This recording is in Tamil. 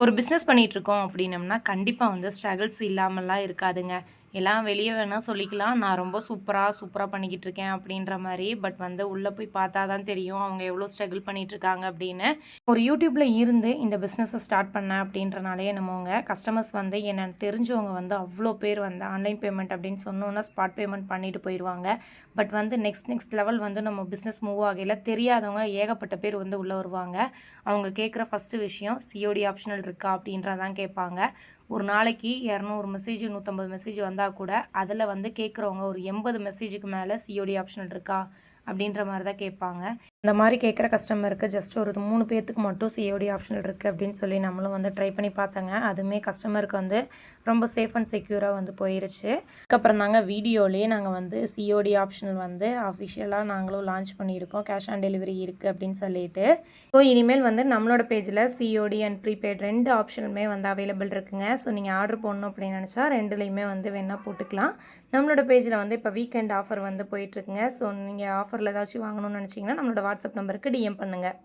ஒரு பிஸ்னஸ் பண்ணிகிட்ருக்கோம் அப்படின்னம்னா கண்டிப்பாக வந்து ஸ்ட்ரகிள்ஸ் இல்லாமல்லாம் இருக்காதுங்க. எல்லாம் வெளியே வேணால் சொல்லிக்கலாம், நான் ரொம்ப சூப்பராக பண்ணிக்கிட்டு இருக்கேன் அப்படின்ற மாதிரி. பட் வந்து உள்ளே போய் பார்த்தா தான் தெரியும் அவங்க எவ்வளோ ஸ்ட்ரகிள் பண்ணிகிட்ருக்காங்க அப்படின்னு. ஒரு யூடியூப்பில் இருந்து இந்த பிஸ்னஸை ஸ்டார்ட் பண்ணேன் அப்படின்றனாலே என்னமோங்க கஸ்டமர்ஸ் வந்து என்ன தெரிஞ்சவங்க வந்து அவ்வளோ பேர் வந்து ஆன்லைன் பேமெண்ட் அப்படின்னு சொன்னோன்னா ஸ்பாட் பேமெண்ட் பண்ணிட்டு போயிடுவாங்க. பட் வந்து நெக்ஸ்ட் லெவல் வந்து நம்ம பிஸ்னஸ் மூவ் ஆகையில் தெரியாதவங்க ஏகப்பட்ட பேர் வந்து உள்ளே வருவாங்க. அவங்க கேட்குற ஃபஸ்ட்டு விஷயம் சிஓடி ஆப்ஷனல் இருக்கா அப்படின்றதான் கேட்பாங்க. ஒரு நாளைக்கு 200 மெசேஜ் 150 மெசேஜ் வந்தால் கூட அதில் வந்து கேட்குறவங்க ஒரு 80 மெசேஜுக்கு மேலே சிஓடி ஆப்ஷனல் இருக்கா அப்படின்ற மாதிரி தான் கேட்பாங்க. இந்த மாதிரி கேட்குற கஸ்டமருக்கு ஜஸ்ட் ஒரு 3 பேர்த்துக்கு மட்டும் சிஓடி ஆப்ஷனல் இருக்குது அப்படின்னு சொல்லி நம்மளும் வந்து ட்ரை பண்ணி பார்த்தோங்க. அதுவுமே கஸ்டமருக்கு வந்து ரொம்ப சேஃப் அண்ட் செக்யூராக வந்து போயிருச்சு. அதுக்கப்புறம் தாங்க வீடியோலேயே நாங்கள் வந்து சிஓடி ஆப்ஷனல் வந்து அஃபிஷியலாக நாங்களும் லான்ச் பண்ணியிருக்கோம். கேஷ் ஆன் டெலிவரி இருக்குது அப்படின்னு சொல்லிட்டு. ஸோ இனிமேல் வந்து நம்மளோட பேஜில் சிஓடி அண்ட் ப்ரீபெய்ட் 2 ஆப்ஷனுமே வந்து அவைலபிள் இருக்குங்க. ஸோ நீங்கள் ஆர்டர் போடணும் அப்படின்னு நினச்சா 2லேயுமே வந்து வேணால் போட்டுக்கலாம். நம்மளோட பேஜில் வந்து இப்போ வீக்கெண்ட் ஆஃபர் வந்து போயிட்டுருக்குங்க. ஸோ நீங்கள் ஆஃபரில் ஏதாச்சும் வாங்கணும்னு நினச்சிங்கன்னா நம்மளோட வாட்ஸ்அப் நம்பருக்கு டிஎம் பண்ணுங்கள்.